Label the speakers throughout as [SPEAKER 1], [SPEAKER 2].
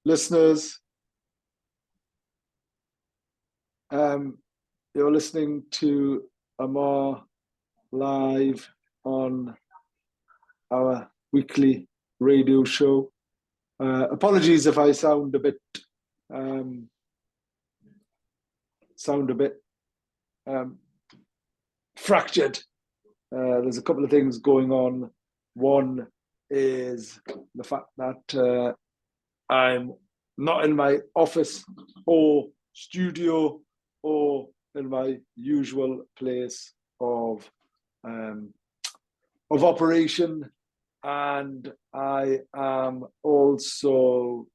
[SPEAKER 1] Listeners, you're listening to Ammar live on our weekly radio show. Apologies if I sound a bit fractured. There's a couple of things going on. One is the fact that I'm not in my office or studio or in my usual place of operation, and I am also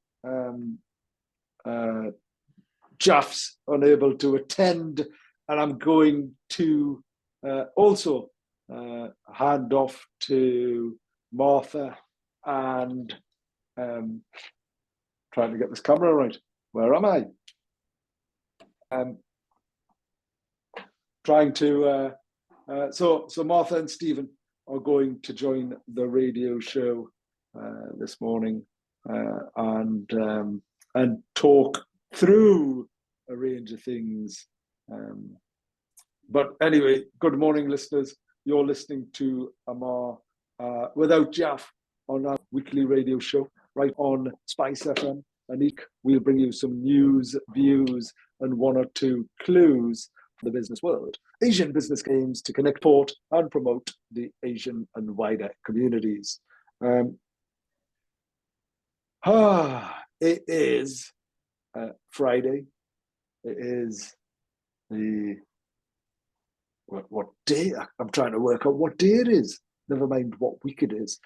[SPEAKER 1] Jaff's unable to attend, and I'm going to also hand off to Martha and trying to get this camera right. Where am I? Trying to so Martha and Stephen are going to join the radio show this morning and talk through a range of things. But anyway, good morning, listeners. You're listening to Ammar without Jaff on our weekly radio show right on Spice FM. And we'll bring you some news, views, and one or two clues for the business world. Asian business aims to connect, support, and promote the Asian and wider communities. It is Friday. It is the what day? I'm trying to work out what day it is. Never mind what week it is.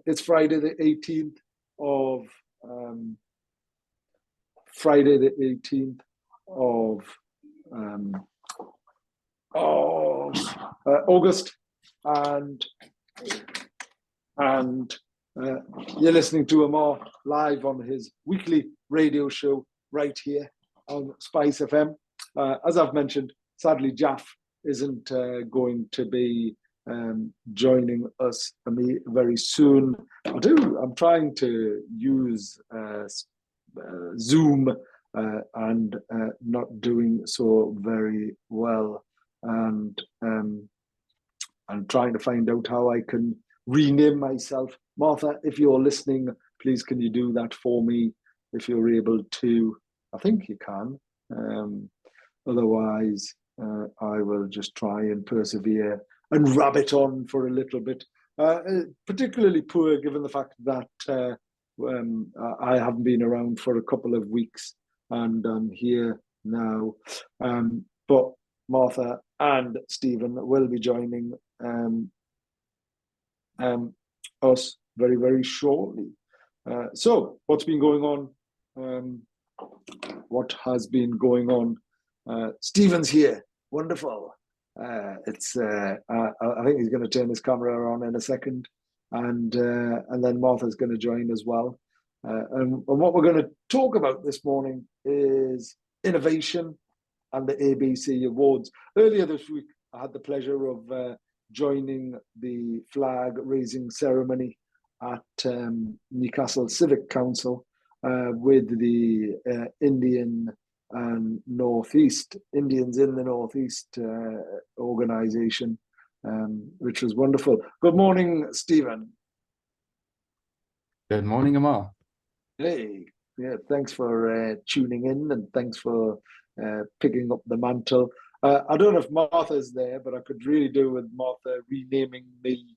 [SPEAKER 1] It's Friday the 18th of August, and you're listening to Ammar live on his weekly radio show right here on Spice FM. As I've mentioned, sadly, Jaff isn't going to be joining us very soon. I'm trying to use Zoom and not doing so very well, and I'm trying to find out how I can rename myself. Martha, if you're listening, please can you do that for me if you're able to? I think you can. Otherwise, I will just try and persevere and rabbit on for a little bit. Particularly poor given the fact that I haven't been around for a couple of weeks and I'm here now. But Martha and Stephen will be joining us very, very shortly. So what's been going on? What has been going on? Stephen's here. Wonderful. I think he's going to turn his camera on in a second, and then Martha's going to join as well. And what we're going to talk about this morning is innovation and the ABC Awards. Earlier this week, I had the pleasure of joining the flag raising ceremony at Newcastle Civic Council with the Indians in the Northeast organisation, which was wonderful. Good morning, Stephen.
[SPEAKER 2] Good morning, Ammar.
[SPEAKER 1] Hey, yeah, thanks for tuning in, and thanks for picking up the mantle. I don't know if Martha's there, but I could really do with Martha renaming me,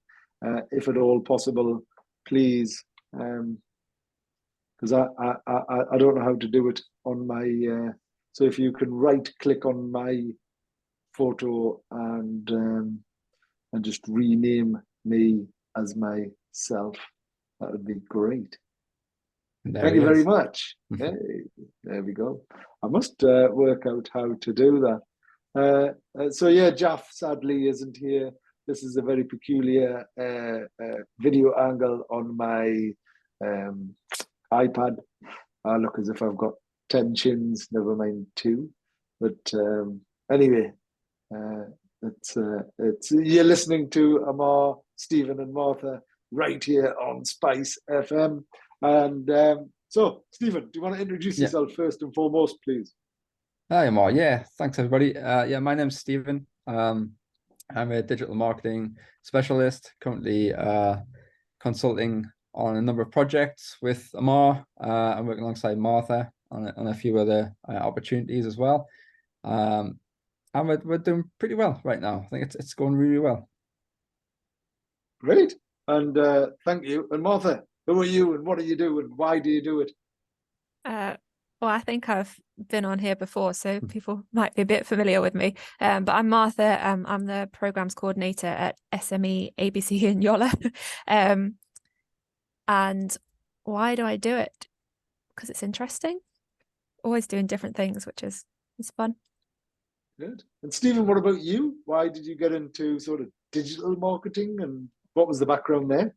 [SPEAKER 1] if at all possible, please, because I don't know how to do it on my. So if you can right click on my photo and just rename me as myself, that would be great. Thank you very much. Hey, there we go. I must work out how to do that. So yeah, Jaff sadly isn't here. This is a very peculiar video angle on my iPad. I look as if I've got 10 chins, never mind 2. But anyway, it's you're listening to Ammar, Stephen and Martha right here on Spice FM. And So, Stephen, do you want to introduce
[SPEAKER 2] Yeah.
[SPEAKER 1] yourself first and foremost, please?
[SPEAKER 2] Hi, Ammar. Yeah, thanks everybody. Yeah, my name's Stephen. I'm a digital marketing specialist, currently consulting on a number of projects with Ammar. I'm working alongside Martha on a few other opportunities as well. And we're doing pretty well right now. I think it's going really well.
[SPEAKER 1] Great. And thank you. And Martha, who are you and what do you do and why do you do it?
[SPEAKER 3] Well, I think I've been on here before, so people might be a bit familiar with me. But I'm Martha. I'm the programs coordinator at SME ABC in Yohlar. And why do I do it? Because it's interesting. Always doing different things, which is fun.
[SPEAKER 1] Good. And Stephen, what about you? Why did you get into sort of digital marketing and what was the background there?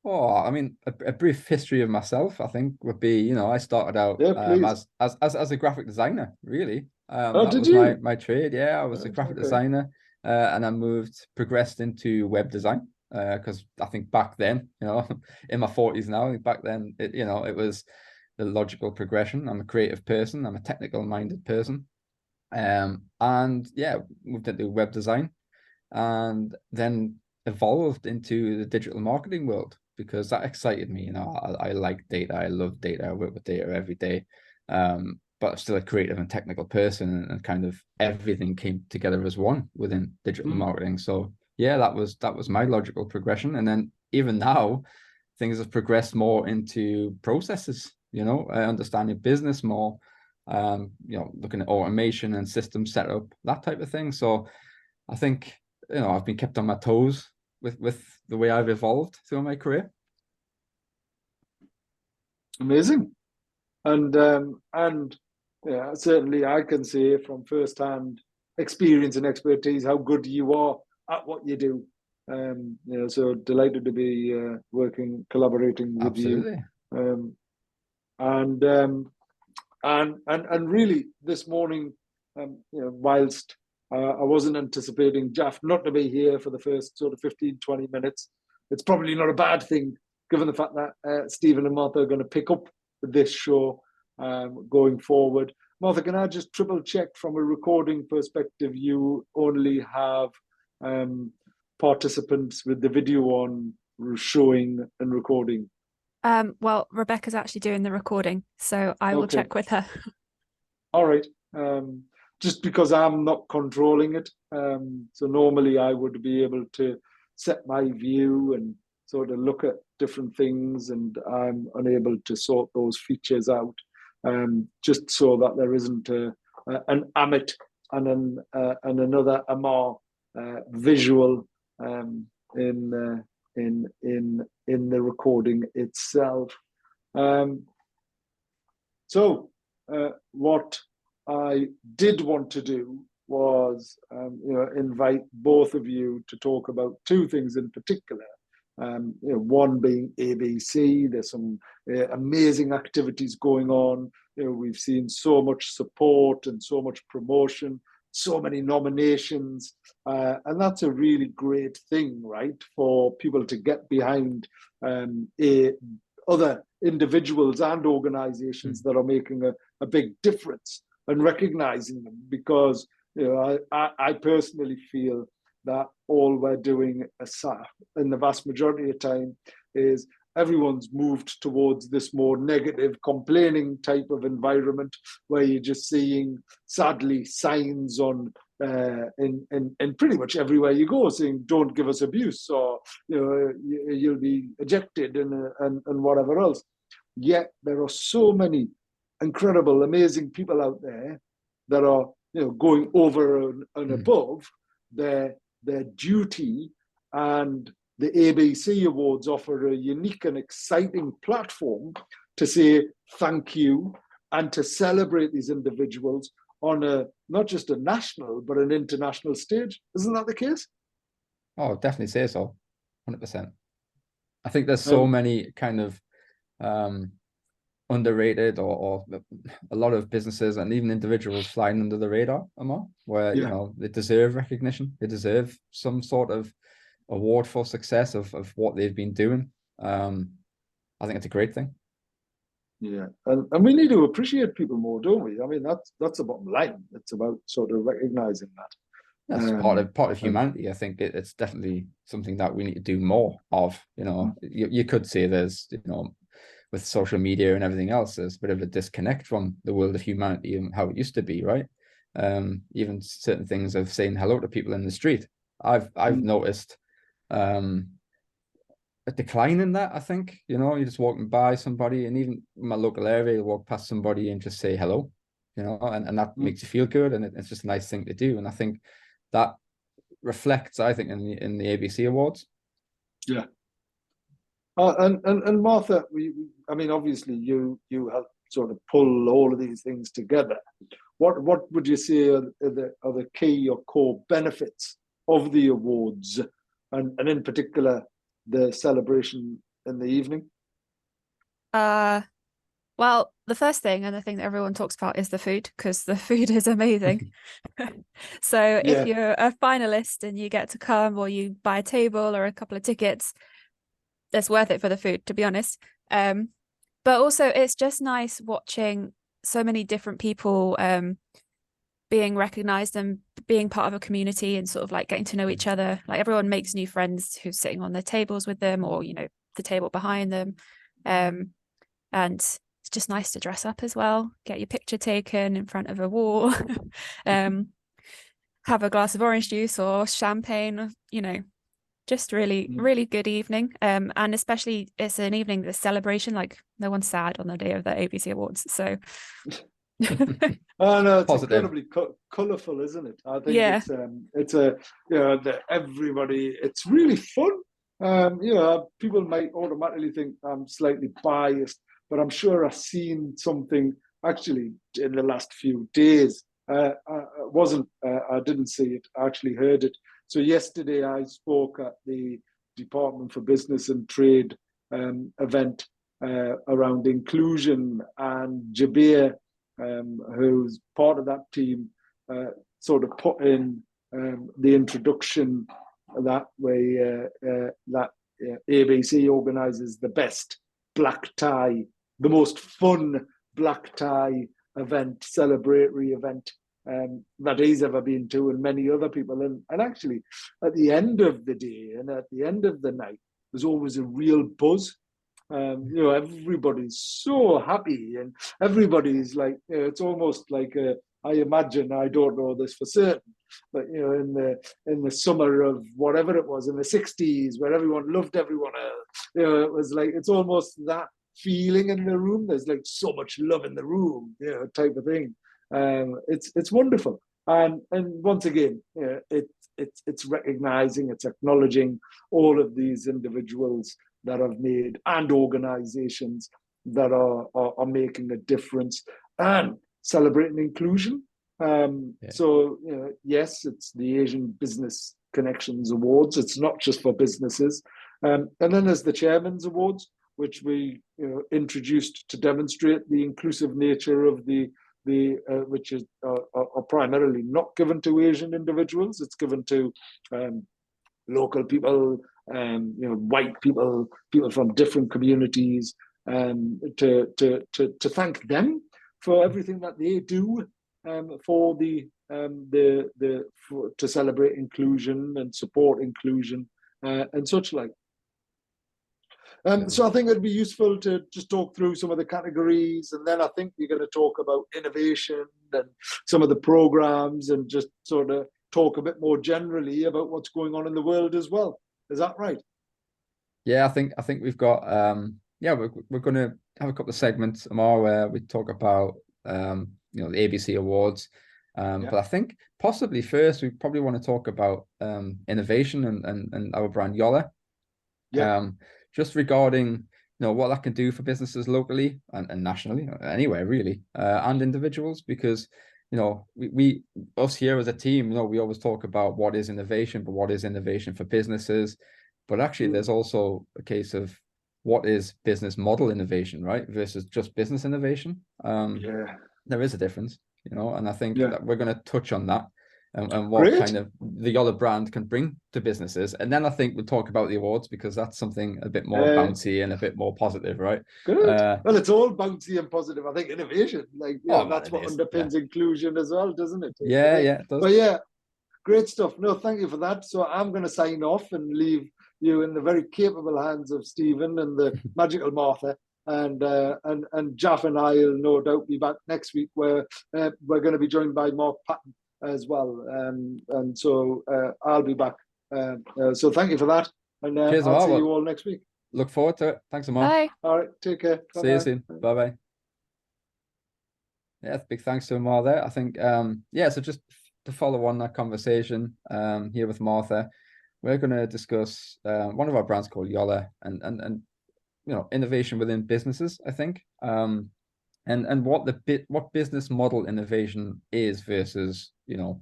[SPEAKER 2] Oh, I mean, a brief history of myself, I think, would be, I started out
[SPEAKER 1] Yeah, please.
[SPEAKER 2] as a graphic designer, really.
[SPEAKER 1] Oh,
[SPEAKER 2] That
[SPEAKER 1] did
[SPEAKER 2] was my
[SPEAKER 1] you?
[SPEAKER 2] trade. Yeah, I was a
[SPEAKER 1] Right,
[SPEAKER 2] graphic
[SPEAKER 1] okay.
[SPEAKER 2] designer, and I progressed into web design, because I think back then, in my 40s now, I think back then, it was the logical progression. I'm a creative person. I'm a technical minded person. And yeah, moved into web design and then evolved into the digital marketing world because that excited me. I like data. I love data. I work with data every day. But I'm still a creative and technical person, and kind of everything came together as one within digital
[SPEAKER 1] Hmm.
[SPEAKER 2] marketing. So yeah, that was my logical progression. And then even now, things have progressed more into processes, understanding business more, looking at automation and system setup, that type of thing. So I think, I've been kept on my toes with the way I've evolved through my career.
[SPEAKER 1] Amazing. And yeah, certainly I can say from first-hand experience and expertise how good you are at what you do. So delighted to be collaborating with you.
[SPEAKER 2] Absolutely.
[SPEAKER 1] Um, and and really this morning, whilst I wasn't anticipating Jeff not to be here for the first sort of 15-20 minutes, it's probably not a bad thing given the fact that Stephen and Martha are going to pick up this show going forward. Martha, can I just triple check from a recording perspective, you only have participants with the video on showing and recording?
[SPEAKER 3] Well, Rebecca's actually doing the recording, so I will
[SPEAKER 1] Okay.
[SPEAKER 3] check with her.
[SPEAKER 1] All right. Just because I'm not controlling it. So normally I would be able to set my view and sort of look at different things, and I'm unable to sort those features out, just so that there isn't an Amit and another Ammar visual in the recording itself. What I did want to do was, invite both of you to talk about two things in particular. One being ABC. There's some amazing activities going on. We've seen so much support and so much promotion, so many nominations, and that's a really great thing, right? For people to get behind other individuals and organizations that are making a big difference and recognizing them, because I personally feel that all we're doing in the vast majority of time is everyone's moved towards this more negative, complaining type of environment where you're just seeing, sadly, signs on in pretty much everywhere you go saying, "Don't give us abuse," or you'll be ejected and whatever else. Yet there are so many incredible, amazing people out there that are going over and above their duty, and the ABC Awards offer a unique and exciting platform to say thank you and to celebrate these individuals on not just a national but an international stage. Isn't that the case?
[SPEAKER 2] Oh, definitely say so. 100%. I think there's so
[SPEAKER 1] Um,
[SPEAKER 2] many kind of underrated or a lot of businesses and even individuals flying under the radar, Ammar, where
[SPEAKER 1] yeah.
[SPEAKER 2] they deserve recognition. They deserve some sort of award for success of what they've been doing. I think it's a great thing.
[SPEAKER 1] Yeah, and we need to appreciate people more, don't we? I mean, that's the bottom line. It's about sort of recognizing that.
[SPEAKER 2] That's part of
[SPEAKER 1] And
[SPEAKER 2] humanity. I think it's definitely something that we need to do more of. You know, you could say there's, you know, with social media and everything else, there's a bit of a disconnect from the world of humanity and how it used to be, right? Even certain things of saying hello to people in the street. I've noticed a decline in that. I think, you know, you're just walking by somebody, and even in my local area, you walk past somebody and just say hello, you know, and that makes you feel good, and it's just a nice thing to do. And I think that reflects, I think, in the ABC Awards.
[SPEAKER 1] yeah. And Martha, I mean, obviously you help sort of pull all of these things together. What would you say are the key or core benefits of the awards, and in particular the celebration in the evening?
[SPEAKER 3] Well, the first thing and the thing that everyone talks about is the food, because the food is amazing. So
[SPEAKER 1] Yeah.
[SPEAKER 3] if you're a finalist and you get to come, or you buy a table or a couple of tickets, it's worth it for the food, to be honest. But also it's just nice watching so many different people being recognized and being part of a community, and sort of like getting to know each other. Like, everyone makes new friends who's sitting on their tables with them, or, you know, the table behind them. And it's just nice to dress up as well, get your picture taken in front of a wall, have a glass of orange juice or champagne, you know, just really, really good evening. And especially it's an evening, the celebration, like no one's sad on the day of the ABC Awards. So
[SPEAKER 1] Oh no, it's
[SPEAKER 2] Positive.
[SPEAKER 1] incredibly colourful, isn't it? I think
[SPEAKER 3] yeah,
[SPEAKER 1] it's a, you know, everybody. It's really fun. You know, people might automatically think I'm slightly biased, but I'm sure I've seen something actually in the last few days. I didn't see it. I actually heard it. So yesterday I spoke at the Department for Business and Trade event around inclusion, and Jabir, who's part of that team, sort of put in the introduction that way, that ABC organises the best black tie, the most fun black tie event, celebratory event that he's ever been to, and many other people. And actually, at the end of the day and at the end of the night, there's always a real buzz. You know, everybody's so happy, and everybody's like, you know, it's almost like I imagine, I don't know this for certain, but you know, in the summer of whatever it was in the 60s, where everyone loved everyone else, you know, it was like, it's almost that feeling in the room. There's like so much love in the room, you know, type of thing. It's wonderful, and once again, you know, it's recognizing, it's acknowledging all of these individuals that have made, and organizations that are making a difference, and celebrating inclusion. So, you know, yes, it's the Asian Business Connections Awards. It's not just for businesses. And then there's the Chairman's Awards, which we, you know, introduced to demonstrate the inclusive nature of the which is are primarily not given to Asian individuals. It's given to local people, you know, white people, people from different communities, to thank them for everything that they do for to celebrate inclusion and support inclusion and such like. So I think it'd be useful to just talk through some of the categories, and then I think you're going to talk about innovation and some of the programs, and just sort of talk a bit more generally about what's going on in the world as well. Is that right?
[SPEAKER 2] Yeah, I think we've got yeah, we're going to have a couple of segments, Ammar, where we talk about you know, the ABC Awards. But I think possibly first we probably want to talk about innovation and our brand Yohlar.
[SPEAKER 1] Yeah.
[SPEAKER 2] Just regarding, you know, what that can do for businesses locally and nationally, anywhere really, and individuals, because, you know, we us here as a team, you know, we always talk about what is innovation, but what is innovation for businesses. But actually, there's also a case of what is business model innovation, right, versus just business innovation. There is a difference, you know, and I think that we're going to touch on that. and what
[SPEAKER 1] Great.
[SPEAKER 2] kind of the Yohlar brand can bring to businesses. And then I think we'll talk about the awards, because that's something a bit more bouncy and a bit more positive, right?
[SPEAKER 1] Good. Well, it's all bouncy and positive. I think innovation, like, you know, that's what underpins inclusion as well, doesn't it?
[SPEAKER 2] Yeah, it does.
[SPEAKER 1] But yeah, great stuff. No, thank you for that. So I'm going to sign off and leave you in the very capable hands of Stephen and the magical Martha. And Jaff and I will no doubt be back next week, where we're going to be joined by Mark Patton as well. And so I'll be back. So thank you for that. And
[SPEAKER 2] Cheers,
[SPEAKER 1] I'll
[SPEAKER 2] Ammar.
[SPEAKER 1] see you all next week.
[SPEAKER 2] Look forward to it. Thanks, Ammar.
[SPEAKER 3] Bye.
[SPEAKER 1] All right, take care.
[SPEAKER 2] See you soon. Bye-bye. Yeah, big thanks to Ammar there. I think, so just to follow on that conversation here with Martha, we're going to discuss one of our brands called Yohlar and you know, innovation within businesses, I think, and what business model innovation is versus, you know,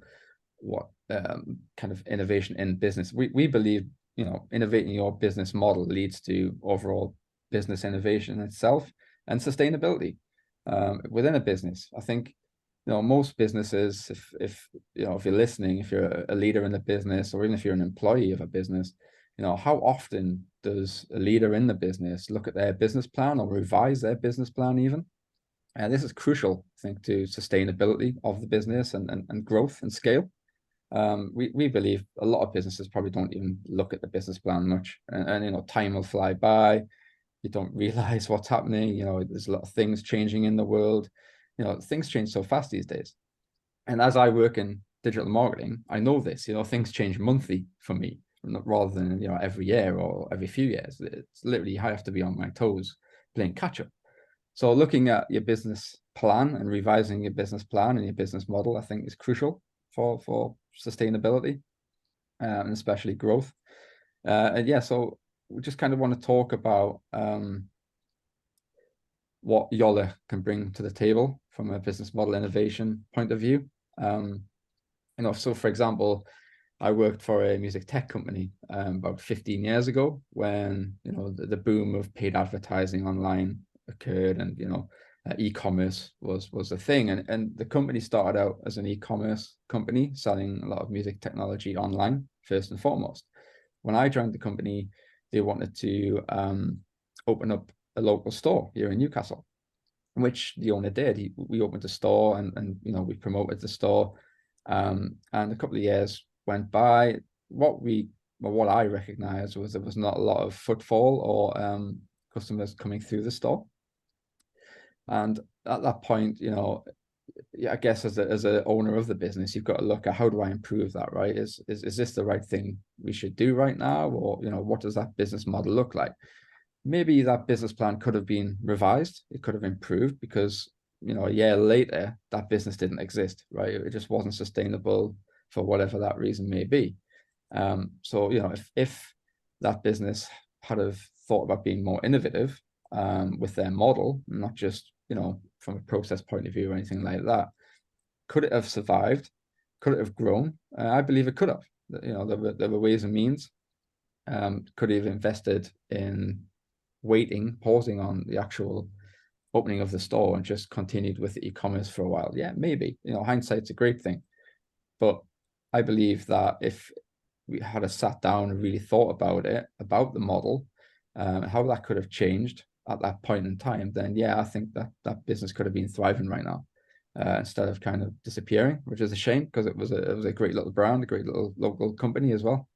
[SPEAKER 2] what kind of innovation in business. We believe, you know, innovating your business model leads to overall business innovation itself and sustainability within a business. I think, you know, most businesses, if you know, if you're listening, if you're a leader in the business, or even if you're an employee of a business, you know, how often does a leader in the business look at their business plan or revise their business plan even? And this is crucial, I think, to sustainability of the business and growth and scale. We believe a lot of businesses probably don't even look at the business plan much, and you know, time will fly by. You don't realize what's happening. You know, there's a lot of things changing in the world. You know, things change so fast these days. And as I work in digital marketing, I know this. You know, things change monthly for me, rather than, you know, every year or every few years. It's literally, I have to be on my toes playing catch up. So looking at your business plan and revising your business plan and your business model, I think, is crucial for sustainability and especially growth. And yeah, so we just kind of want to talk about what Yohlar can bring to the table from a business model innovation point of view. You know, so for example, I worked for a music tech company about 15 years ago, when, you know, the boom of paid advertising online occurred, and, you know, e-commerce was a thing, and the company started out as an e-commerce company selling a lot of music technology online first and foremost. When I joined the company, they wanted to open up a local store here in Newcastle, which the owner did. We opened a store, and you know, we promoted the store, and a couple of years went by. What I recognized was there was not a lot of footfall or customers coming through the store. And at that point, you know, I guess as a owner of the business, you've got to look at, how do I improve that, right? Is this the right thing we should do right now? Or, you know, what does that business model look like? Maybe that business plan could have been revised. It could have improved, because, you know, a year later, that business didn't exist, right? It just wasn't sustainable for whatever that reason may be. So, you know, if that business had have thought about being more innovative with their model, not just, you know, from a process point of view or anything like that, could it have survived? Could it have grown? I believe it could have. You know, there were ways and means. Could have invested in pausing on the actual opening of the store and just continued with the e-commerce for a while. Yeah, maybe. You know, hindsight's a great thing. But I believe that if we had a sat down and really thought about it, about the model, how that could have changed at that point in time, then yeah, I think that business could have been thriving right now, instead of kind of disappearing, which is a shame, because it was a great little brand, a great little local company as well.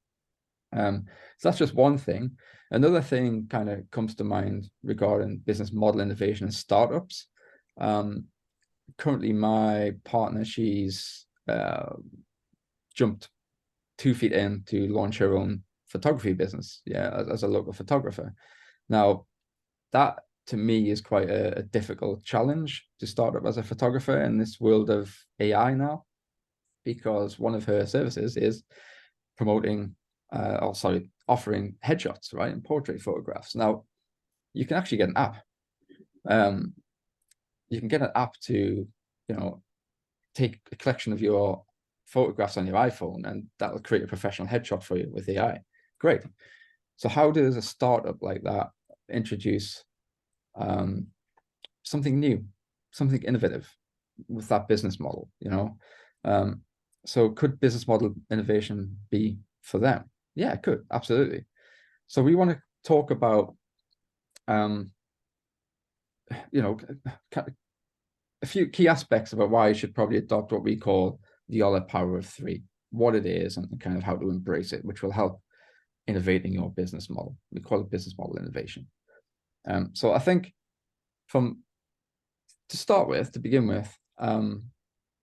[SPEAKER 2] So that's just one thing. Another thing kind of comes to mind regarding business model innovation and startups. Currently, my partner, she's jumped 2 feet in to launch her own photography business, as a local photographer. Now, that to me is quite a difficult challenge to start up as a photographer in this world of AI now, because one of her services is offering headshots, right, and portrait photographs. Now, you can actually get an app. You can get an app to, you know, take a collection of your photographs on your iPhone, and that will create a professional headshot for you with AI. Great. So how does a startup like that introduce something new, something innovative with that business model? You know, So could business model innovation be for them? Yeah, it could, absolutely. So we want to talk about, you know, a few key aspects about why you should probably adopt what we call the Yohlar power of three, what it is and kind of how to embrace it, which will help innovating your business model. We call it business model innovation. So I think to begin with,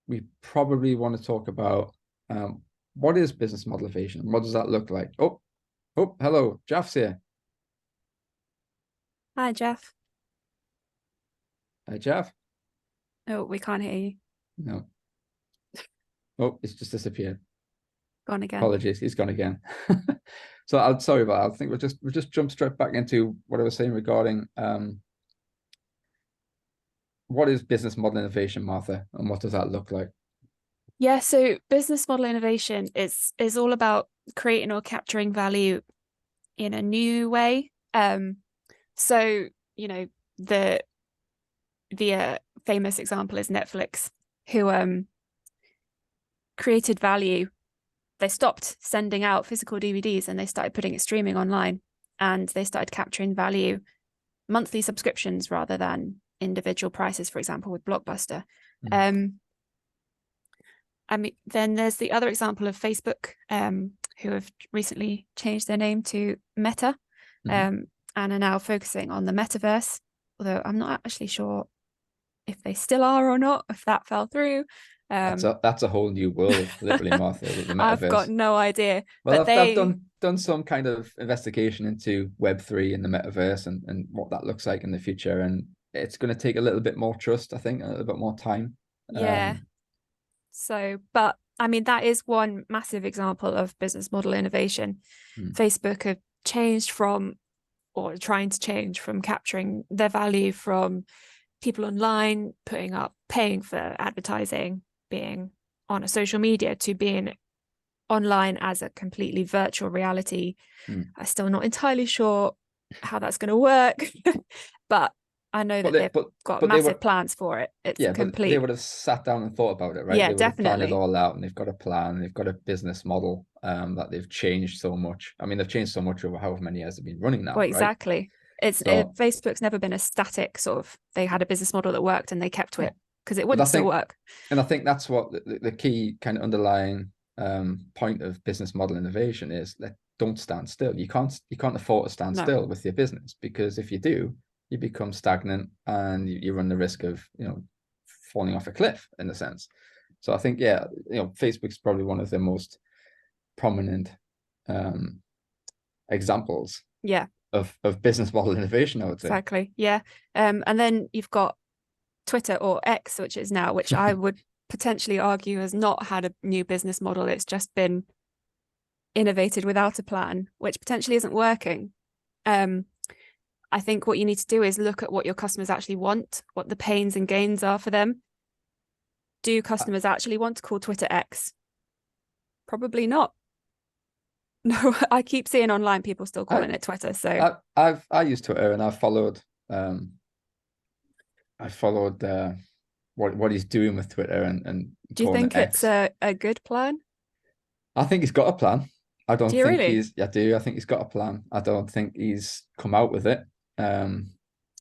[SPEAKER 2] we probably want to talk about what is business model innovation? What does that look like? Oh, hello, Jeff's here.
[SPEAKER 3] Hi, Jeff.
[SPEAKER 2] Hi, Jeff.
[SPEAKER 3] Oh, we can't hear you.
[SPEAKER 2] No. Oh, it's just disappeared.
[SPEAKER 3] Gone again.
[SPEAKER 2] Apologies, he's gone again. So I'm sorry about that. I think we'll just jump straight back into what I was saying regarding what is business model innovation, Martha, and what does that look like?
[SPEAKER 3] Yeah, so business model innovation is all about creating or capturing value in a new way. So, you know, the famous example is Netflix, who created value. They stopped sending out physical DVDs and they started putting it streaming online, and they started capturing value, monthly subscriptions rather than individual prices, for example, with Blockbuster. I mean, then there's the other example of Facebook, who have recently changed their name to Meta, and are now focusing on the metaverse, although I'm not actually sure if they still are or not, if that fell through.
[SPEAKER 2] That's a whole new world, literally, Martha, the metaverse.
[SPEAKER 3] I've got no idea.
[SPEAKER 2] Well,
[SPEAKER 3] but
[SPEAKER 2] I've done some kind of investigation into Web3 and the metaverse and what that looks like in the future. And it's going to take a little bit more trust, I think, a little bit more time.
[SPEAKER 3] Yeah. So, but I mean, that is one massive example of business model innovation. Facebook have changed from, or trying to change from, capturing their value from people online, paying for advertising, being on a social media, to being online as a completely virtual reality. I'm still not entirely sure how that's going to work, but I know that they've got massive plans for it. It's complete.
[SPEAKER 2] But they would have sat down and thought about it, right?
[SPEAKER 3] Yeah,
[SPEAKER 2] they would have planned
[SPEAKER 3] definitely.
[SPEAKER 2] it all out, and they've got a plan. They've got a business model that they've changed so much. I mean, they've changed so much over however many years they've been running now.
[SPEAKER 3] Well, exactly.
[SPEAKER 2] Right?
[SPEAKER 3] Facebook's never been a static sort of. They had a business model that worked, and they kept to it because it wouldn't still work.
[SPEAKER 2] And I think that's what the key kind of underlying point of business model innovation is: that don't stand still. You can't afford to stand still with your business, because if you do, you become stagnant and you run the risk of, falling off a cliff, in a sense. So I think, Facebook's probably one of the most prominent examples of business model innovation, I would say.
[SPEAKER 3] Exactly. Yeah. And then you've got Twitter, or X, which I would potentially argue has not had a new business model. It's just been innovated without a plan, which potentially isn't working. I think what you need to do is look at what your customers actually want, what the pains and gains are for them. Do customers actually want to call Twitter X? Probably not. No, I keep seeing online people still calling it Twitter. So
[SPEAKER 2] I use Twitter, and I followed what he's doing with Twitter and
[SPEAKER 3] do you think it's a good plan?
[SPEAKER 2] I think he's got a plan. I don't think
[SPEAKER 3] really?
[SPEAKER 2] I do. I think he's got a plan. I don't think he's come out with it.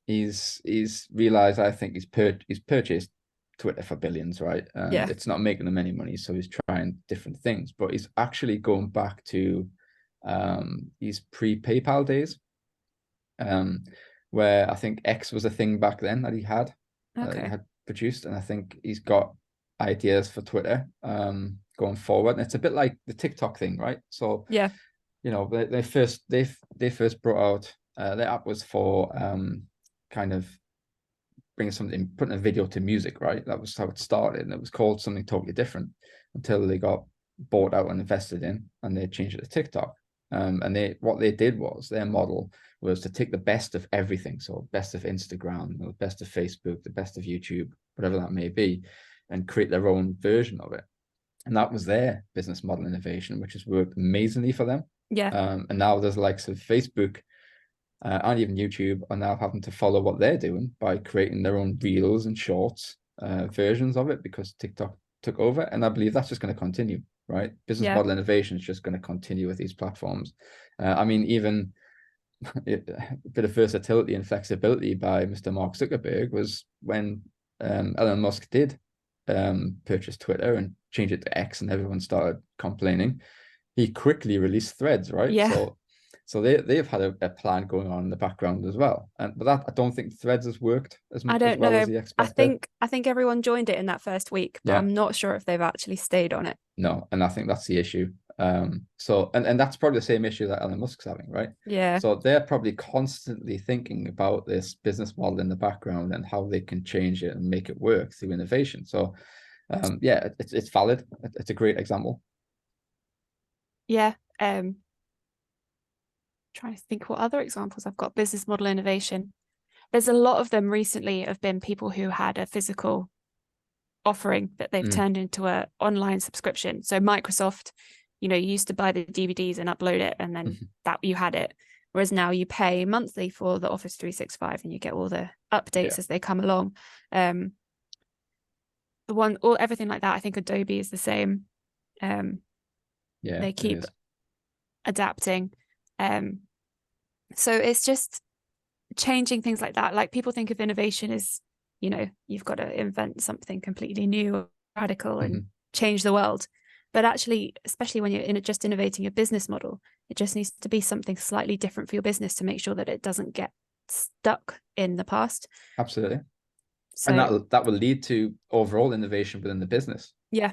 [SPEAKER 2] He's realized, I think he's purchased Twitter for billions, right? It's not making him any money, so he's trying different things. But he's actually going back to his pre-PayPal days, where I think X was a thing back then that he had produced, and I think he's got ideas for Twitter going forward. And it's a bit like the TikTok thing, right? So they first brought out the app was for kind of putting a video to music, right? That was how it started, and it was called something totally different until they got bought out and invested in, and they changed it to TikTok. And what they did was, their model was to take the best of everything, so best of Instagram, the best of Facebook, the best of YouTube, whatever that may be, and create their own version of it. And that was their business model innovation, which has worked amazingly for them. And now there's the likes of Facebook and even YouTube are now having to follow what they're doing by creating their own reels and shorts versions of it, because TikTok took over, and I believe that's just going to continue, right? Business model innovation is just going to continue with these platforms. I mean, even a bit of versatility and flexibility by Mr. Mark Zuckerberg was when Elon Musk did purchase Twitter and change it to X, and everyone started complaining. He quickly released Threads, right?
[SPEAKER 3] Yeah.
[SPEAKER 2] So they've had a plan going on in the background as well, but that, I don't think Threads has worked as
[SPEAKER 3] I
[SPEAKER 2] well
[SPEAKER 3] don't know.
[SPEAKER 2] as he expected.
[SPEAKER 3] I think everyone joined it in that first week, but
[SPEAKER 2] Yeah.
[SPEAKER 3] I'm not sure if they've actually stayed on it.
[SPEAKER 2] No, and I think that's the issue. So and that's probably the same issue that Elon Musk's having, right?
[SPEAKER 3] Yeah.
[SPEAKER 2] So they're probably constantly thinking about this business model in the background and how they can change it and make it work through innovation. So yeah, it's valid. It's a great example.
[SPEAKER 3] Yeah. Trying to think what other examples I've got. Business model innovation. There's a lot of them recently have been people who had a physical offering that they've turned into an online subscription. So Microsoft, you used to buy the DVDs and upload it, and then that you had it. Whereas now you pay monthly for the Office 365 and you get all the updates as they come along. Everything like that. I think Adobe is the same. They keep adapting. So it's just changing things like that. Like, people think of innovation as, you've got to invent something completely new, radical, and change the world. But actually, especially when you're just innovating a business model, it just needs to be something slightly different for your business to make sure that it doesn't get stuck in the past.
[SPEAKER 2] Absolutely.
[SPEAKER 3] So,
[SPEAKER 2] and that will lead to overall innovation within the business.
[SPEAKER 3] Yeah.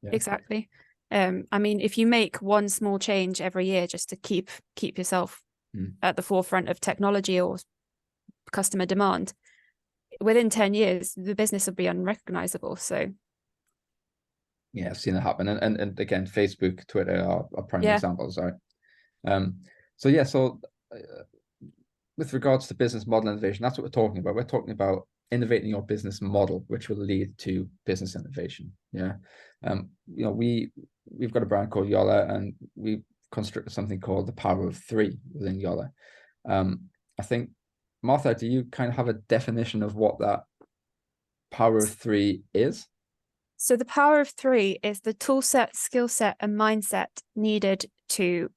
[SPEAKER 3] Exactly. I mean, if you make one small change every year just to keep yourself at the forefront of technology or customer demand, within 10 years, the business will be unrecognizable. So
[SPEAKER 2] yeah, I've seen it happen. And again, Facebook, Twitter are prime examples, right? So with regards to business model innovation, that's what we're talking about. We're talking about innovating your business model, which will lead to business innovation. We've got a brand called Yohlar, and we've constructed something called the Power of Three within Yohlar. I think, Martha, do you kind of have a definition of what that Power of Three is?
[SPEAKER 3] So the Power of Three is the tool set, skill set, and mindset needed to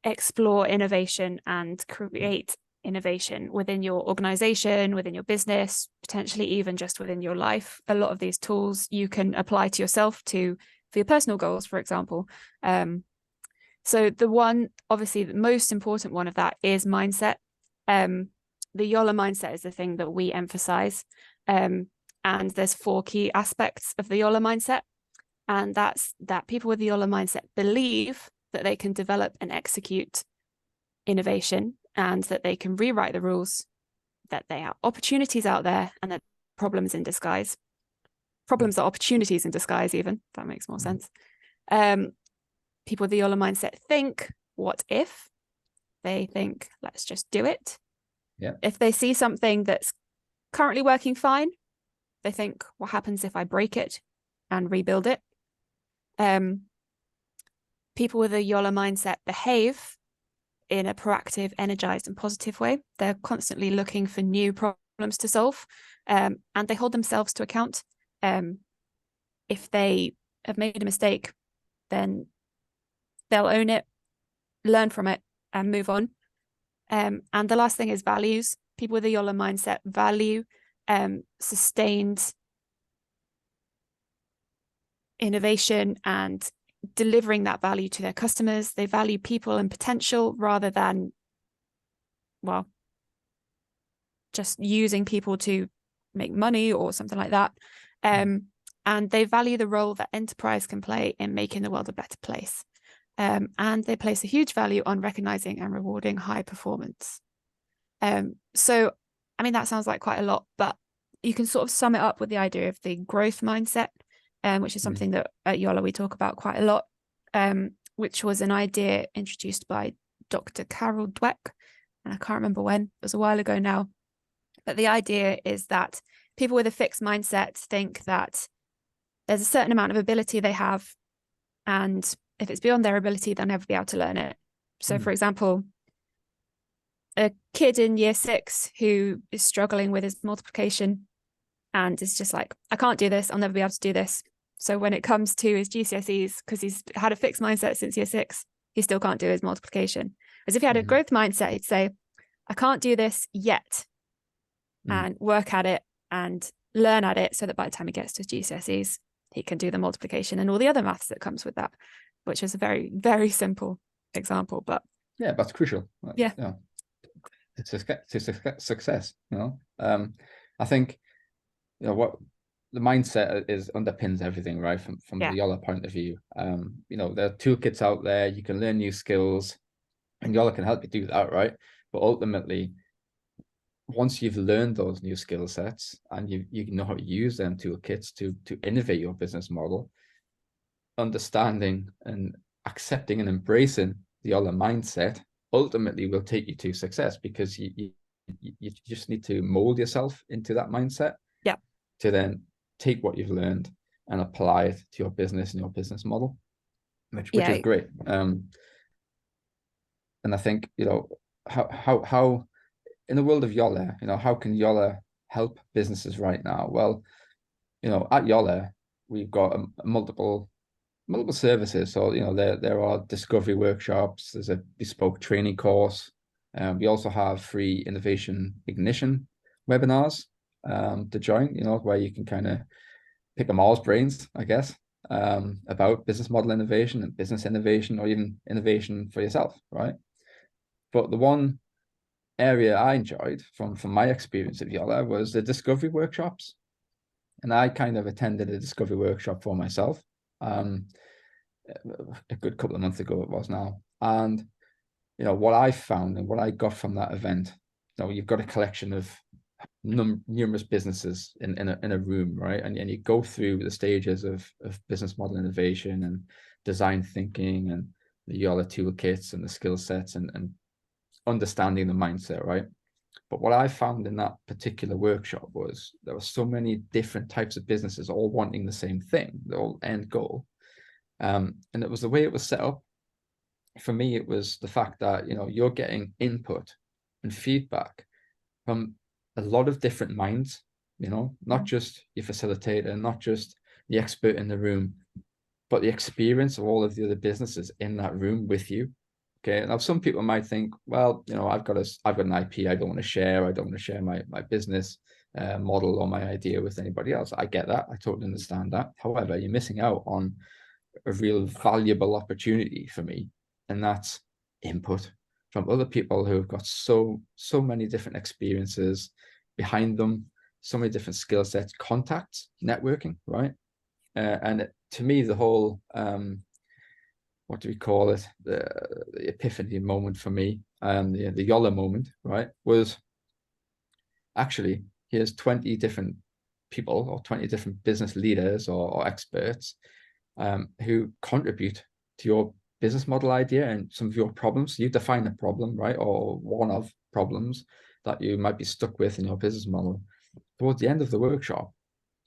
[SPEAKER 3] explore innovation and create innovation within your organization, within your business, potentially even just within your life. A lot of these tools you can apply to yourself for your personal goals, for example. So the most important one of that is mindset. The Yohlar mindset is the thing that we emphasize. And there's 4 key aspects of the Yohlar mindset. And that's that people with the Yohlar mindset believe that they can develop and execute innovation, and that they can rewrite the rules, that there are opportunities out there, and that problems in disguise. Problems are opportunities in disguise, even, if that makes more sense. People with the Yohlar mindset think, what if? They think, let's just do it.
[SPEAKER 2] Yeah.
[SPEAKER 3] If they see something that's currently working fine, they think, what happens if I break it and rebuild it? People with a Yohlar mindset behave in a proactive, energized, and positive way. They're constantly looking for new problems to solve, and they hold themselves to account. If they have made a mistake, then they'll own it, learn from it, and move on. And the last thing is values. People with a Yohlar mindset value sustained innovation and delivering that value to their customers. They value people and potential rather than, just using people to make money or something like that. And they value the role that enterprise can play in making the world a better place. And they place a huge value on recognizing and rewarding high performance. So, I mean, that sounds like quite a lot, but you can sort of sum it up with the idea of the growth mindset, which is something that at Yohlar we talk about quite a lot, which was an idea introduced by Dr. Carol Dweck, and I can't remember when, it was a while ago now. But the idea is that people with a fixed mindset think that there's a certain amount of ability they have, and if it's beyond their ability, they'll never be able to learn it. So, for example, a kid in year 6 who is struggling with his multiplication, and it's just like, I can't do this, I'll never be able to do this. So when it comes to his GCSEs, because he's had a fixed mindset since year 6, he still can't do his multiplication. As if he had a growth mindset, he'd say, I can't do this yet, and work at it and learn at it so that by the time he gets to his GCSEs, he can do the multiplication and all the other maths that comes with that, which is a very, very simple example. But
[SPEAKER 2] yeah, that's crucial.
[SPEAKER 3] Yeah.
[SPEAKER 2] You know, to success, you know. I think, you know, what the mindset is underpins everything, right? From the Yohlar point of view. You know, there are toolkits out there, you can learn new skills, and Yohlar can help you do that, right? But ultimately, once you've learned those new skill sets and you know how to use them toolkits to innovate your business model, understanding and accepting and embracing the Yohlar mindset ultimately will take you to success, because you just need to mold yourself into that mindset.
[SPEAKER 3] Yeah.
[SPEAKER 2] To then take what you've learned and apply it to your business and your business model, which is great. And I think, you know, how in the world of Yohlar, you know, how can Yohlar help businesses right now? Well, you know, at Yohlar, we've got multiple services. So, you know, there are discovery workshops, there's a bespoke training course. We also have free innovation ignition webinars to join, you know, where you can kind of pick Ammar's brains, I guess, about business model innovation and business innovation, or even innovation for yourself, right? But the one area I enjoyed from my experience at Yohlar was the discovery workshops. And I kind of attended a discovery workshop for myself a good couple of months ago it was now. And, you know, what I found and what I got from that event, you know, you've got a collection of numerous businesses in a room, right? And you go through the stages of business model innovation and design thinking and the Yohlar toolkits and the skill sets and understanding the mindset, right? But what I found in that particular workshop was there were so many different types of businesses all wanting the same thing, the whole end goal. And it was the way it was set up. For me, it was the fact that, you know, you're getting input and feedback from a lot of different minds, you know, not just your facilitator, not just the expert in the room, but the experience of all of the other businesses in that room with you. Okay. Now, some people might think, well, you know, I've got an IP I don't want to share. I don't want to share my business model or my idea with anybody else. I get that. I totally understand that. However, you're missing out on a real valuable opportunity for me, and that's input from other people who have got so many different experiences behind them, so many different skill sets, contacts, networking, right? And to me, the whole what do we call it? The epiphany moment for me, the Yohlar moment, right, was actually, here's 20 different people or 20 different business leaders or experts who contribute to your business model idea and some of your problems. You define a problem, right? Or one of problems that you might be stuck with in your business model. Towards the end of the workshop,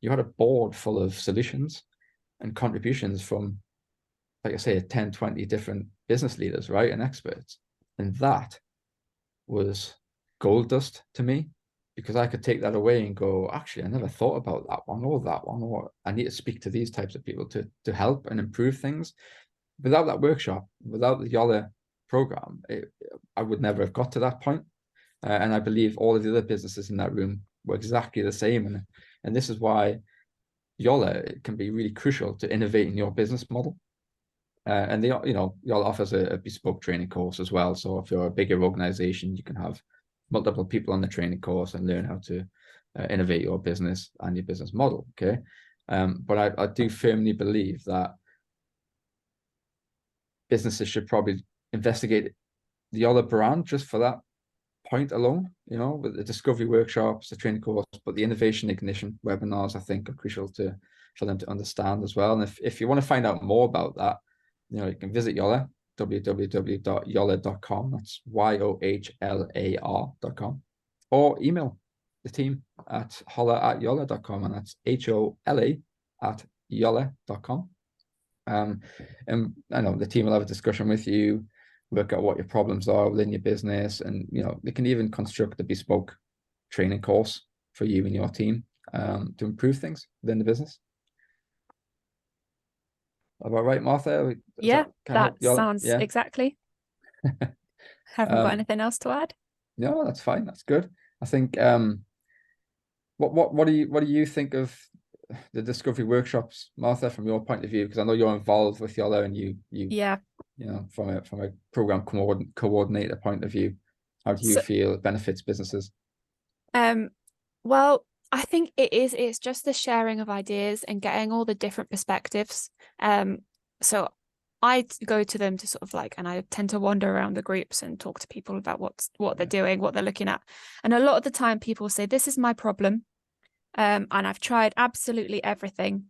[SPEAKER 2] you had a board full of solutions and contributions from, like I say, 10, 20 different business leaders, right? And experts. And that was gold dust to me, because I could take that away and go, actually, I never thought about that one, or I need to speak to these types of people to help and improve things. Without that workshop, without the Yohlar program, I would never have got to that point. And I believe all of the other businesses in that room were exactly the same. And this is why Yohlar can be really crucial to innovating your business model. And Yohlar offers a bespoke training course as well. So if you're a bigger organization, you can have multiple people on the training course and learn how to innovate your business and your business model. Okay. But I do firmly believe that businesses should probably investigate the Yohlar brand just for that point alone, you know, with the discovery workshops, the training course, but the innovation ignition webinars, I think, are crucial for them to understand as well. And if you want to find out more about that, you know, you can visit Yohlar, www.yohlar.com. That's YOHLAR.com, or email the team at holla@yohlar.com, and that's HOLA@yohlar.com. And I know the team will have a discussion with you, work out what your problems are within your business, and, you know, they can even construct a bespoke training course for you and your team to improve things within the business. About right, Martha?
[SPEAKER 3] Yeah, that
[SPEAKER 2] Yola?
[SPEAKER 3] sounds
[SPEAKER 2] Yeah.
[SPEAKER 3] exactly. Haven't got
[SPEAKER 2] Um,
[SPEAKER 3] anything else to add.
[SPEAKER 2] No, that's fine. That's good. I think. What do you think of the discovery workshops, Martha, from your point of view? Because I know you're involved with Yola, and you
[SPEAKER 3] Yeah.
[SPEAKER 2] from a program coordinator point of view, how do you
[SPEAKER 3] So,
[SPEAKER 2] feel it benefits businesses?
[SPEAKER 3] well, I think it's just the sharing of ideas and getting all the different perspectives. So I go to them to sort of like, and I tend to wander around the groups and talk to people about what they're doing, what they're looking at. And a lot of the time people say, this is my problem. And I've tried absolutely everything.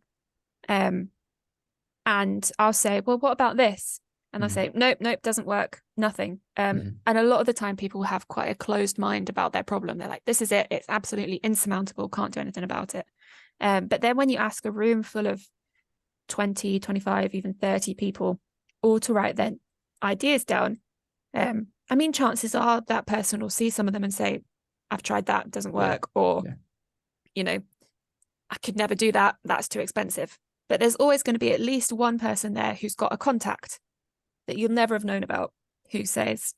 [SPEAKER 3] And I'll say, well, what about this? And I say, nope, doesn't work, nothing. And a lot of the time people have quite a closed mind about their problem. They're like, this is it. It's absolutely insurmountable. Can't do anything about it. But then when you ask a room full of 20, 25, even 30 people all to write their ideas down, I mean, chances are that person will see some of them and say, I've tried that, doesn't work. Or, I could never do that. That's too expensive. But there's always going to be at least one person there who's got a contact that you'll never have known about, who says,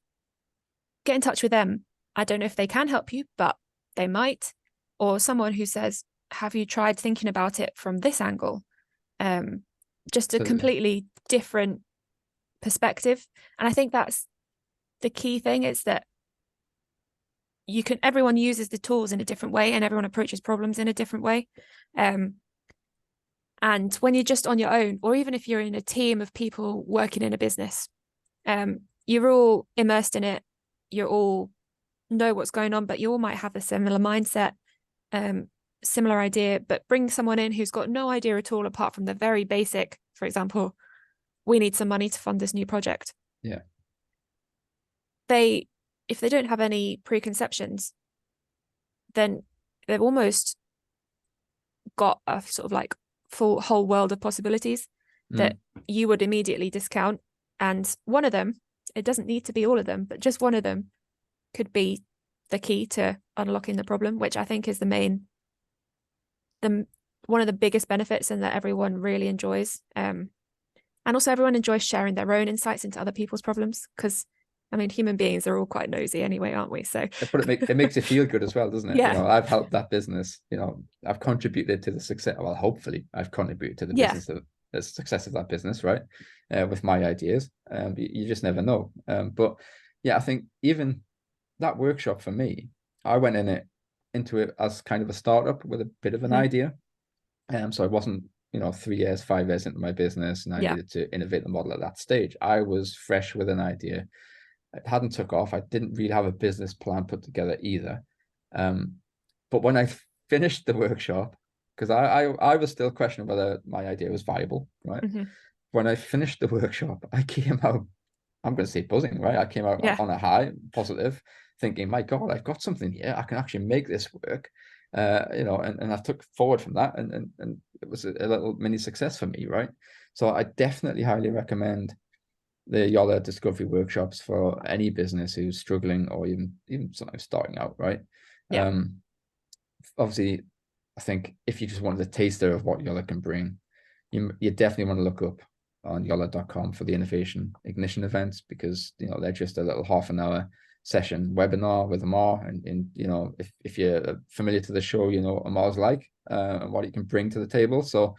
[SPEAKER 3] get in touch with them. I don't know if they can help you, but they might. Or someone who says, have you tried thinking about it from this angle? Just a completely different perspective. And I think that's the key thing, is that everyone uses the tools in a different way, and everyone approaches problems in a different way. And when you're just on your own, or even if you're in a team of people working in a business, you're all immersed in it. You all know what's going on, but you all might have a similar mindset, similar idea, but bring someone in who's got no idea at all, apart from the very basic. For example, we need some money to fund this new project.
[SPEAKER 2] Yeah.
[SPEAKER 3] If they don't have any preconceptions, then they've almost got a sort of like whole world of possibilities that you would immediately discount. And one of them, it doesn't need to be all of them, but just one of them could be the key to unlocking the problem, which I think is one of the biggest benefits, and that everyone really enjoys. And also everyone enjoys sharing their own insights into other people's problems, because I mean, human beings are all quite nosy anyway, aren't we? So, but
[SPEAKER 2] it makes you feel good as well, doesn't it?
[SPEAKER 3] Yeah.
[SPEAKER 2] I've helped that business. I've contributed to the success. Well, hopefully, I've contributed to the the success of that business, right? With my ideas. You just never know. But yeah, I think even that workshop for me, I went into it as kind of a startup with a bit of an idea. So I wasn't, 3 years, 5 years into my business, and I needed to innovate the model at that stage. I was fresh with an idea. It hadn't took off. I didn't really have a business plan put together either. But when I finished the workshop, because I was still questioning whether my idea was viable, right? When I finished the workshop, I came out, I'm going to say buzzing, right? I came out on a high, positive, thinking, my God, I've got something here. I can actually make this work. And I took forward from that, and it was a little mini success for me, right? So I definitely highly recommend the Yohlar discovery workshops for any business who's struggling, or even sometimes starting out, right? Obviously, I think if you just wanted a taster of what Yohlar can bring, you definitely want to look up on yohlar.com for the Innovation Ignition events, because they're just a little half-an-hour session webinar with Ammar, and if you're familiar to the show, Ammar's like and what he can bring to the table. So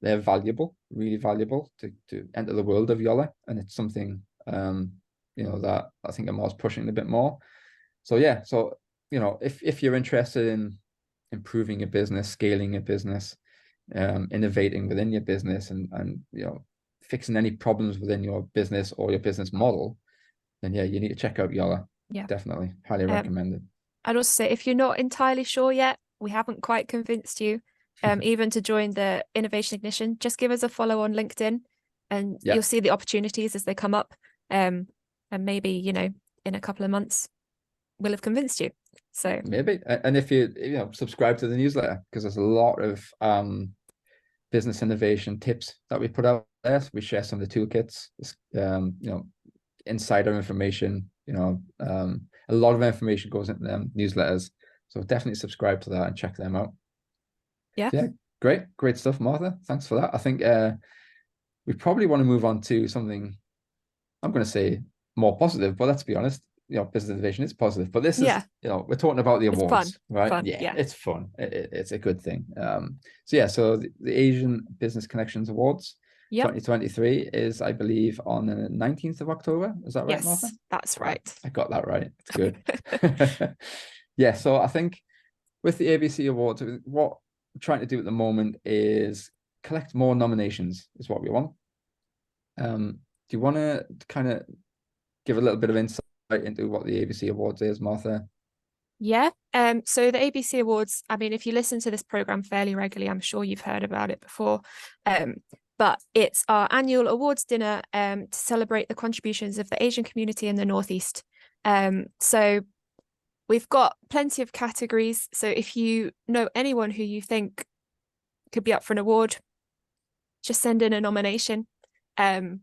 [SPEAKER 2] they're valuable, really valuable to enter the world of Yohlar, and it's something that I think Ammar's pushing a bit more. So yeah, if you're interested in improving your business, scaling your business, innovating within your business, and fixing any problems within your business or your business model, then yeah, you need to check out Yohlar.
[SPEAKER 3] Yeah,
[SPEAKER 2] definitely, highly recommended.
[SPEAKER 3] I'd also say, if you're not entirely sure yet, we haven't quite convinced you, even to join the Innovation Ignition, just give us a follow on LinkedIn, and you'll see the opportunities as they come up. And maybe, in a couple of months, we'll have convinced you. So
[SPEAKER 2] maybe, and if you subscribe to the newsletter, because there's a lot of business innovation tips that we put out there. So we share some of the toolkits, insider information. A lot of information goes into them newsletters. So definitely subscribe to that and check them out.
[SPEAKER 3] Yeah.
[SPEAKER 2] Yeah, great stuff, Martha. Thanks for that. I think we probably want to move on to something, I'm going to say more positive, but let's be honest, business innovation is positive, but this is,
[SPEAKER 3] Yeah.
[SPEAKER 2] we're talking about the
[SPEAKER 3] It's fun.
[SPEAKER 2] awards, right?
[SPEAKER 3] Fun.
[SPEAKER 2] Yeah,
[SPEAKER 3] Yeah.
[SPEAKER 2] it's fun. It's a good thing. So the Asian Business Connections Awards
[SPEAKER 3] Yep.
[SPEAKER 2] 2023 is, I believe, on the 19th of October. Is that right, Martha?
[SPEAKER 3] Yes, that's right.
[SPEAKER 2] I got that right. It's good. Yeah, so I think with the ABC Awards, what we're trying to do at the moment is collect more nominations, is what we want. Do you want to kind of give a little bit of insight into what the ABC Awards is, Martha?
[SPEAKER 3] Yeah. So the ABC Awards, I mean, if you listen to this program fairly regularly, I'm sure you've heard about it before. But it's our annual awards dinner to celebrate the contributions of the Asian community in the Northeast. So we've got plenty of categories. So if you know anyone who you think could be up for an award, just send in a nomination. The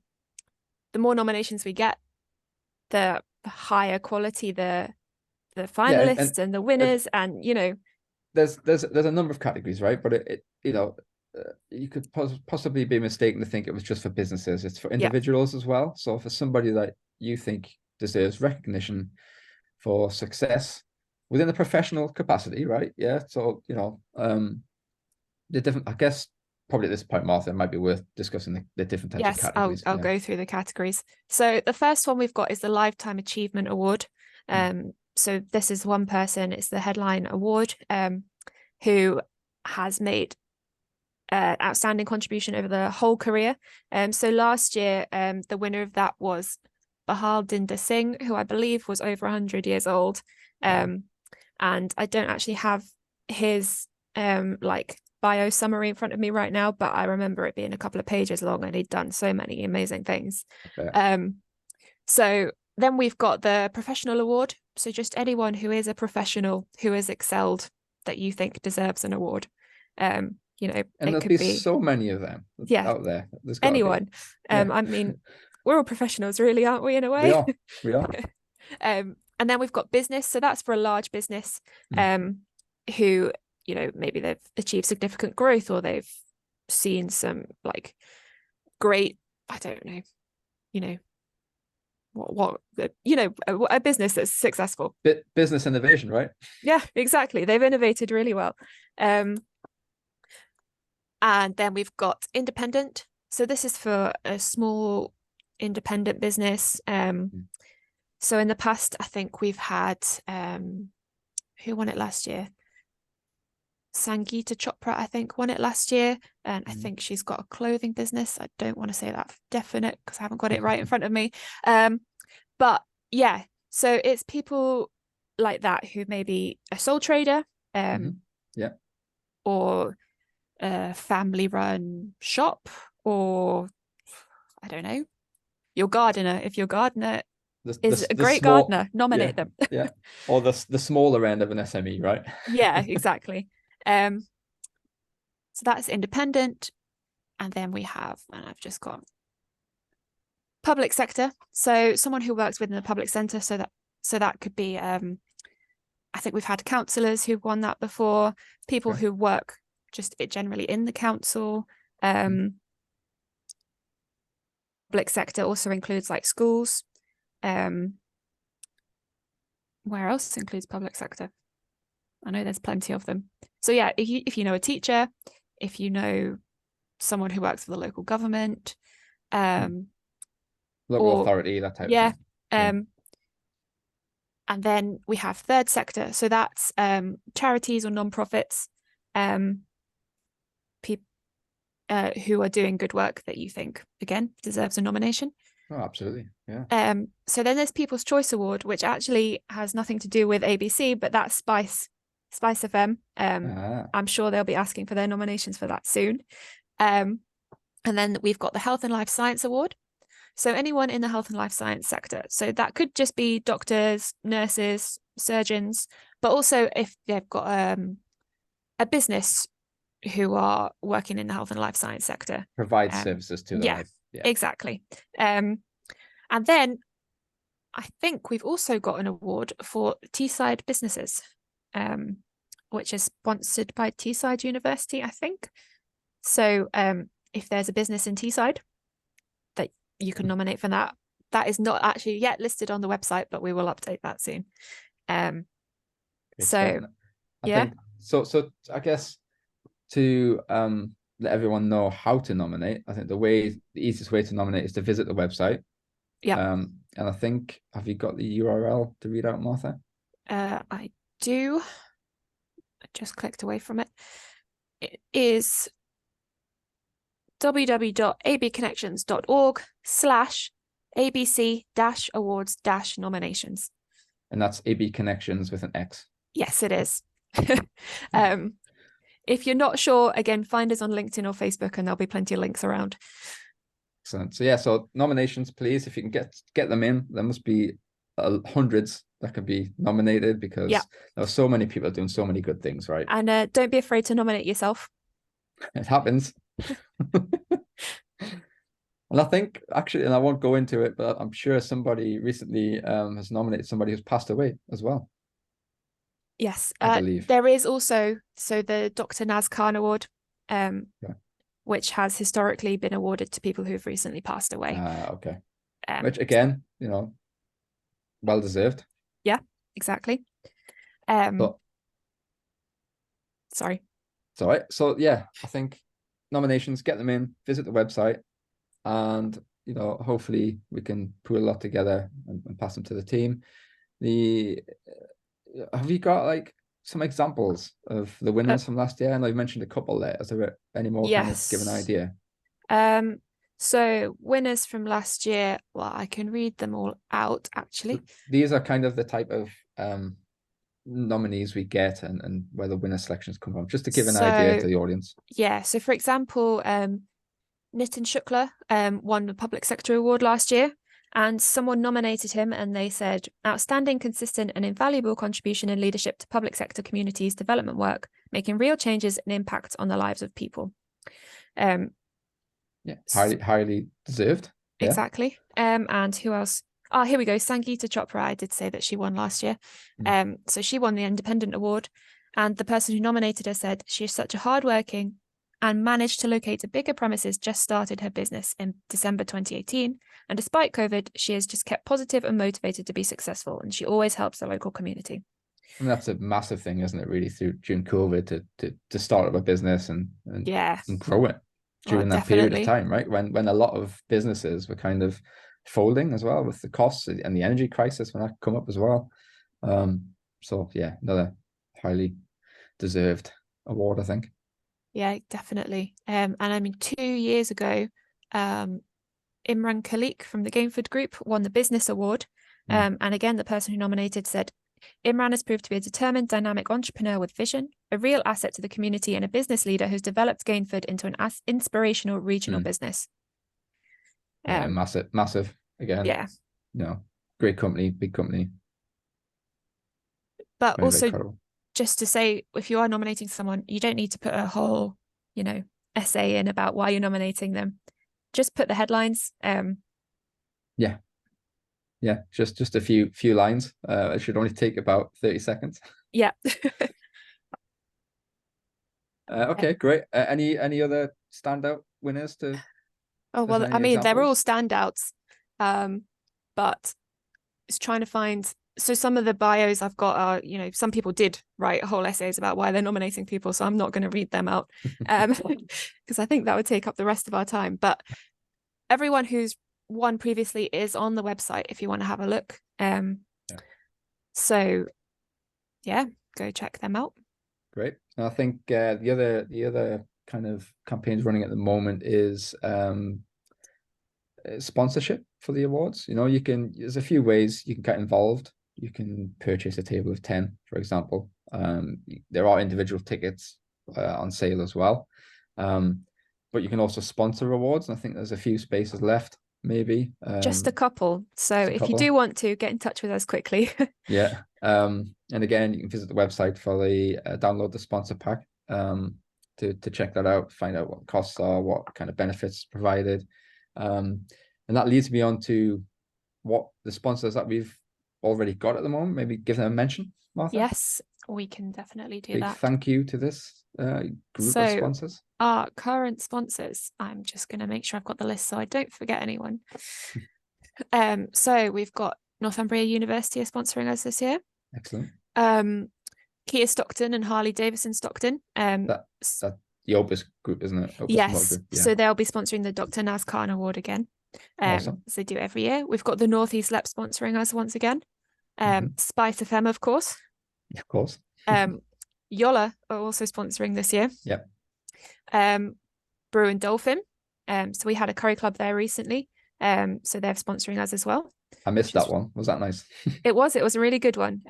[SPEAKER 3] more nominations we get, the higher quality the finalists and the winners, and
[SPEAKER 2] there's a number of categories, right? But you could possibly be mistaken to think it was just for businesses. It's for individuals as well. So for somebody that you think deserves recognition for success within a professional capacity, right? Yeah. So the different, I guess, probably at this point, Martha, it might be worth discussing the different types of categories.
[SPEAKER 3] I'll go through the categories. So the first one we've got is the Lifetime Achievement Award. So this is one person, it's the headline award, who has made outstanding contribution over the whole career. So last year, the winner of that was Bahal Dinder Singh, who I believe was over 100 years old. And I don't actually have his bio summary in front of me right now, but I remember it being a couple of pages long, and he'd done so many amazing things. So then we've got the Professional Award. So just anyone who is a professional who has excelled that you think deserves an award. And
[SPEAKER 2] there'll be so many of them out there.
[SPEAKER 3] Anyone. I mean, we're all professionals, really, aren't we, in a way?
[SPEAKER 2] We are.
[SPEAKER 3] And then we've got business. So that's for a large business who, maybe they've achieved significant growth, or they've seen some great, I don't know, a business that's successful.
[SPEAKER 2] Business innovation, right?
[SPEAKER 3] Yeah, exactly. They've innovated really well. And then we've got independent. So this is for a small independent business. So in the past, I think we've had who won it last year? Sangeeta Chopra, I think, won it last year. And I think she's got a clothing business. I don't want to say that for definite because I haven't got it right in front of me. But yeah, so it's people like that who may be a sole trader, or a family-run shop, or I don't know, your gardener. If your gardener is a great gardener, nominate them.
[SPEAKER 2] Or the smaller end of an SME, right?
[SPEAKER 3] Yeah, exactly. So that's independent. And then we have, and I've just got public sector. So someone who works within the public sector. So that could be, I think we've had councillors who've won that before, people who work just generally in the council. Public sector also includes schools. Where else includes public sector? I know there's plenty of them. So yeah, if you know a teacher, if you know someone who works for the local government,
[SPEAKER 2] local authority, that type of thing.
[SPEAKER 3] And then we have third sector. So that's charities or non-profits, people who are doing good work that you think, again, deserves a nomination.
[SPEAKER 2] Oh, absolutely. Yeah.
[SPEAKER 3] So then there's People's Choice Award, which actually has nothing to do with ABC, but that's Spice FM. I'm sure they'll be asking for their nominations for that soon. And then we've got the Health and Life Science Award. So anyone in the health and life science sector. So that could just be doctors, nurses, surgeons, but also if they've got a business who are working in the health and life science sector.
[SPEAKER 2] Provide services to them.
[SPEAKER 3] Yeah, exactly. And then I think we've also got an award for Teesside businesses, which is sponsored by Teesside University, I think. So if there's a business in Teesside that you can nominate for that, that is not actually yet listed on the website, but we will update that soon. So
[SPEAKER 2] I think so I guess to let everyone know how to nominate, I think the easiest way to nominate is to visit the website.
[SPEAKER 3] Yeah.
[SPEAKER 2] And I think, have you got the URL to read out, Martha?
[SPEAKER 3] I do. I just clicked away from it. It is www.abconnections.org/abc-awards-nominations.
[SPEAKER 2] And that's AB Connections with an X.
[SPEAKER 3] Yes, it is. If you're not sure, again, find us on LinkedIn or Facebook, and there'll be plenty of links around.
[SPEAKER 2] Excellent. So yeah, so nominations, please. If you can get them in, there must be hundreds that can be nominated, because there are so many people doing so many good things, right?
[SPEAKER 3] And don't be afraid to nominate yourself.
[SPEAKER 2] It happens. And I think, actually, and I won't go into it, but I'm sure somebody recently has nominated somebody who's passed away as well.
[SPEAKER 3] Yes,
[SPEAKER 2] I believe
[SPEAKER 3] there is also the Dr. Naz Khan Award, which has historically been awarded to people who've recently passed away.
[SPEAKER 2] Okay. Which again, well deserved.
[SPEAKER 3] Yeah, exactly.
[SPEAKER 2] Sorry. It's all right. So yeah, I think nominations, get them in, visit the website, and hopefully we can put a lot together and pass them to the team. Have you got like some examples of the winners from last year? I know you mentioned a couple there. Is there any more kind of give an idea?
[SPEAKER 3] So winners from last year, well, I can read them all out actually.
[SPEAKER 2] So these are kind of the type of nominees we get, and where the winner selections come from, just to give an idea to the audience.
[SPEAKER 3] Yeah, so for example, Nitin Shukla won the Public Sector Award last year, and someone nominated him and they said, outstanding, consistent and invaluable contribution in leadership to public sector communities development work, making real changes and impact on the lives of people.
[SPEAKER 2] Highly deserved.
[SPEAKER 3] Exactly. And who else? Here we go. Sangeeta Chopra, I did say that she won last year. So she won the Independent Award, and the person who nominated her said she is such a hardworking and managed to locate a bigger premises, just started her business in December 2018. And despite COVID, she has just kept positive and motivated to be successful, and she always helps the local community.
[SPEAKER 2] And that's a massive thing, isn't it, really, during COVID to start up a business and grow it during that period of time, right? When a lot of businesses were kind of folding as well, with the costs and the energy crisis when that come up as well. So yeah, another highly deserved award, I think.
[SPEAKER 3] Yeah, definitely. And I mean, 2 years ago, Imran Khalik from the Gainford Group won the Business Award. And again, the person who nominated said, Imran has proved to be a determined, dynamic entrepreneur with vision, a real asset to the community, and a business leader who's developed Gainford into an inspirational regional business.
[SPEAKER 2] Massive again.
[SPEAKER 3] Yeah.
[SPEAKER 2] Great company, big company.
[SPEAKER 3] But also, just to say, if you are nominating someone, you don't need to put a whole, essay in about why you're nominating them. Just put the headlines.
[SPEAKER 2] Yeah, just a few lines. It should only take about 30 seconds.
[SPEAKER 3] Yeah.
[SPEAKER 2] Okay, great. Any other standout winners to?
[SPEAKER 3] Oh, well, I mean, they're all standouts, but it's trying to find. So some of the bios I've got are, some people did write whole essays about why they're nominating people, so I'm not going to read them out because I think that would take up the rest of our time. But everyone who's won previously is on the website if you want to have a look. So yeah, go check them out. Great.
[SPEAKER 2] I think the other kind of campaigns running at the moment is sponsorship for the awards. There's a few ways you can get involved. You can purchase a table of 10, for example. There are individual tickets on sale as well, but you can also sponsor awards, and I think there's a few spaces left, maybe
[SPEAKER 3] just a couple. So if you do want to, get in touch with us quickly.
[SPEAKER 2] Yeah. And again, you can visit the website for the download the sponsor pack to check that out, find out what the costs are, what kind of benefits provided, and that leads me on to what the sponsors that we've already got at the moment. Maybe give them a mention, Martha.
[SPEAKER 3] Yes. We can definitely do
[SPEAKER 2] Big
[SPEAKER 3] that.
[SPEAKER 2] thank you to this group of
[SPEAKER 3] So-
[SPEAKER 2] sponsors.
[SPEAKER 3] Our current sponsors, I'm just going to make sure I've got the list so I don't forget anyone. So we've got Northumbria University are sponsoring us this year.
[SPEAKER 2] Excellent.
[SPEAKER 3] Kia Stockton and Harley Davidson Stockton.
[SPEAKER 2] That's the Opus group, isn't it? Opus
[SPEAKER 3] Yes.
[SPEAKER 2] Motor Group. Yeah.
[SPEAKER 3] So they'll be sponsoring the Dr. Naz Khan Award again.
[SPEAKER 2] Awesome.
[SPEAKER 3] As they do every year. We've got the Northeast LEP sponsoring us once again. Spice FM, of course.
[SPEAKER 2] Of course.
[SPEAKER 3] Yohlar are also sponsoring this year.
[SPEAKER 2] Yep.
[SPEAKER 3] Brew and Dolphin. So we had a curry club there recently. So they're sponsoring us as well.
[SPEAKER 2] I missed that one. Was that nice?
[SPEAKER 3] It was a really good one.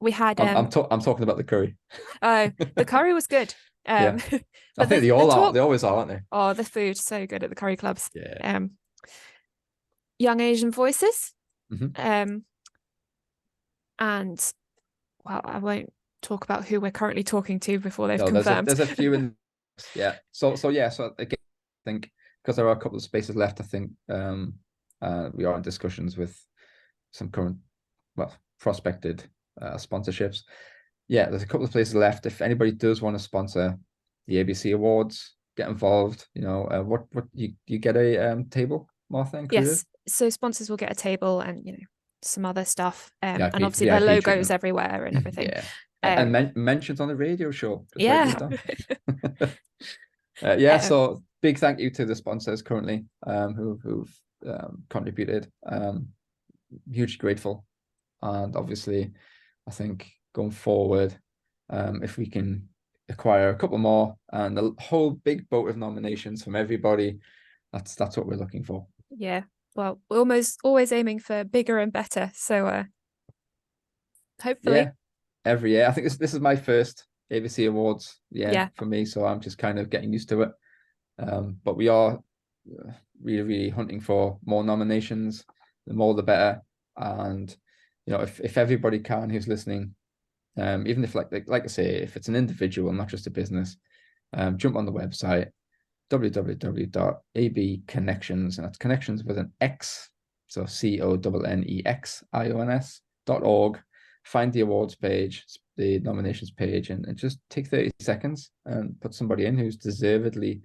[SPEAKER 3] We had
[SPEAKER 2] I'm talking about the curry.
[SPEAKER 3] The curry was good.
[SPEAKER 2] Yeah.
[SPEAKER 3] But
[SPEAKER 2] I think they all are. They always are, aren't they?
[SPEAKER 3] Oh, the food so good at the curry clubs.
[SPEAKER 2] Yeah.
[SPEAKER 3] Young Asian Voices.
[SPEAKER 2] Mhm.
[SPEAKER 3] And well, I won't talk about who we're currently talking to before they've
[SPEAKER 2] No,
[SPEAKER 3] confirmed.
[SPEAKER 2] there's a few in. Yeah. So again, I think because there are a couple of spaces left, I think we are in discussions with some current, well, prospected sponsorships. Yeah, there's a couple of places left. If anybody does want to sponsor the ABC Awards, get involved. You know, what you get a table, Martha included?
[SPEAKER 3] Yes. So sponsors will get a table and some other stuff. And
[SPEAKER 2] VIP
[SPEAKER 3] obviously their logos
[SPEAKER 2] treatment.
[SPEAKER 3] everywhere and everything.
[SPEAKER 2] Yeah. And mentions on the radio show. Just
[SPEAKER 3] Yeah.
[SPEAKER 2] like yeah. So big thank you to the sponsors currently who've contributed. Hugely grateful, and obviously, I think going forward, if we can acquire a couple more and a whole big boat of nominations from everybody, that's what we're looking for.
[SPEAKER 3] Yeah. Well, we're always aiming for bigger and better. So hopefully.
[SPEAKER 2] Yeah. Every year. I think this is my first ABC Awards for me, so I'm just kind of getting used to it. But we are really, really hunting for more nominations. The more the better. And if everybody can who's listening, even if like I say, if it's an individual, not just a business, jump on the website www.abconnections, and that's connections with an X, so CONNEXIONS.org. Find the awards page, the nominations page, and just take 30 seconds and put somebody in who's deservedly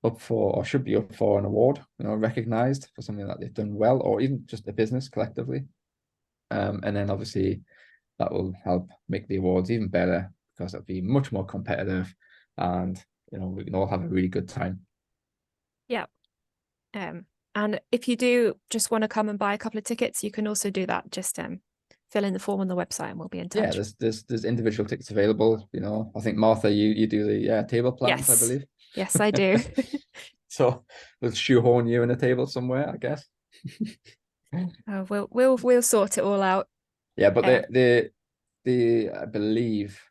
[SPEAKER 2] up for, or should be up for, an award, recognized for something that they've done well, or even just a business collectively. And then obviously that will help make the awards even better, because it'll be much more competitive, and we can all have a really good time.
[SPEAKER 3] Yeah. And if you do just want to come and buy a couple of tickets, you can also do that. Just fill in the form on the website and we'll be in touch.
[SPEAKER 2] Yeah, there's individual tickets available. I think Martha, you do the table plans,
[SPEAKER 3] Yes.
[SPEAKER 2] I believe.
[SPEAKER 3] Yes, I do.
[SPEAKER 2] So we'll shoehorn you in a table somewhere, I guess.
[SPEAKER 3] We'll sort it all out.
[SPEAKER 2] Yeah, but the I believe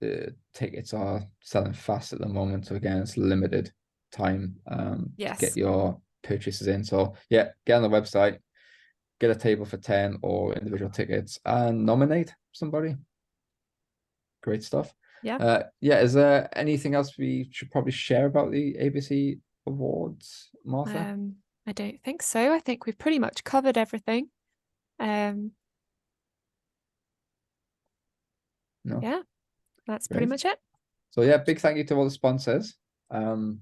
[SPEAKER 2] the tickets are selling fast at the moment. So again, it's limited time
[SPEAKER 3] Yes.
[SPEAKER 2] to get your purchases in. So yeah, get on the website, get a table for 10 or individual tickets, and nominate somebody. Great stuff.
[SPEAKER 3] Yeah.
[SPEAKER 2] Is there anything else we should probably share about the ABC Awards, Martha?
[SPEAKER 3] I don't think so. I think we've pretty much covered everything.
[SPEAKER 2] No.
[SPEAKER 3] Yeah, that's pretty much it.
[SPEAKER 2] So yeah, big thank you to all the sponsors. And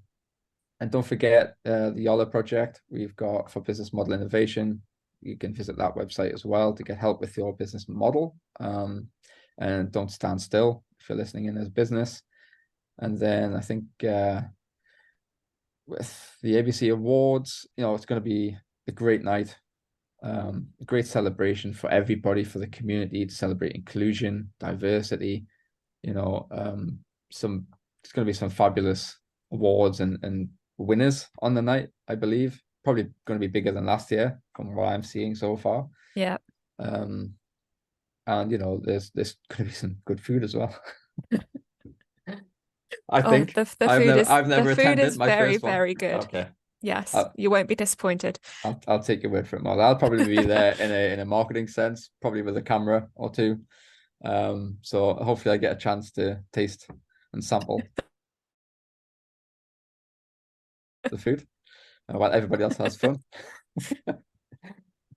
[SPEAKER 2] don't forget the Yohlar project we've got for business model innovation. You can visit that website as well to get help with your business model. And don't stand still if you're listening in as business. And then I think with the ABC Awards, it's going to be a great night, a great celebration for everybody, for the community, to celebrate inclusion, diversity. It's going to be some fabulous awards and winners on the night, I believe. Probably going to be bigger than last year from what I'm seeing so far.
[SPEAKER 3] Yeah.
[SPEAKER 2] And there's going to be some good food as well. I think
[SPEAKER 3] the food
[SPEAKER 2] I've never attended
[SPEAKER 3] is
[SPEAKER 2] my
[SPEAKER 3] very,
[SPEAKER 2] first one.
[SPEAKER 3] very good.
[SPEAKER 2] Okay.
[SPEAKER 3] Yes, you won't be disappointed.
[SPEAKER 2] I'll take your word for it, Mark. I'll probably be there in a marketing sense, probably with a camera or two. So hopefully I get a chance to taste and sample the food while everybody else has fun.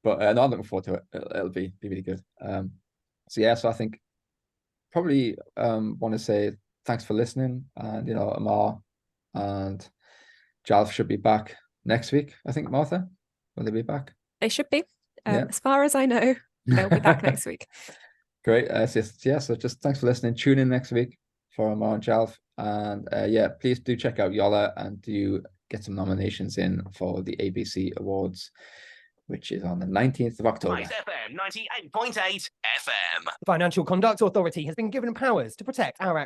[SPEAKER 2] But no, I'm looking forward to it. It'll be really good. So yeah, so I think probably want to say thanks for listening, and Ammar and Jalf should be back next week. I think, Martha, will they be back?
[SPEAKER 3] They should be.
[SPEAKER 2] Yeah.
[SPEAKER 3] As far as I know, they'll be back next week.
[SPEAKER 2] Great. So just thanks for listening. Tune in next week for Ammar and Jalf, and yeah, please do check out Yohlar and do get some nominations in for the ABC Awards, which is on the 19th of October.
[SPEAKER 4] Wise FM 98.8 FM.
[SPEAKER 5] The Financial Conduct Authority has been given powers to protect our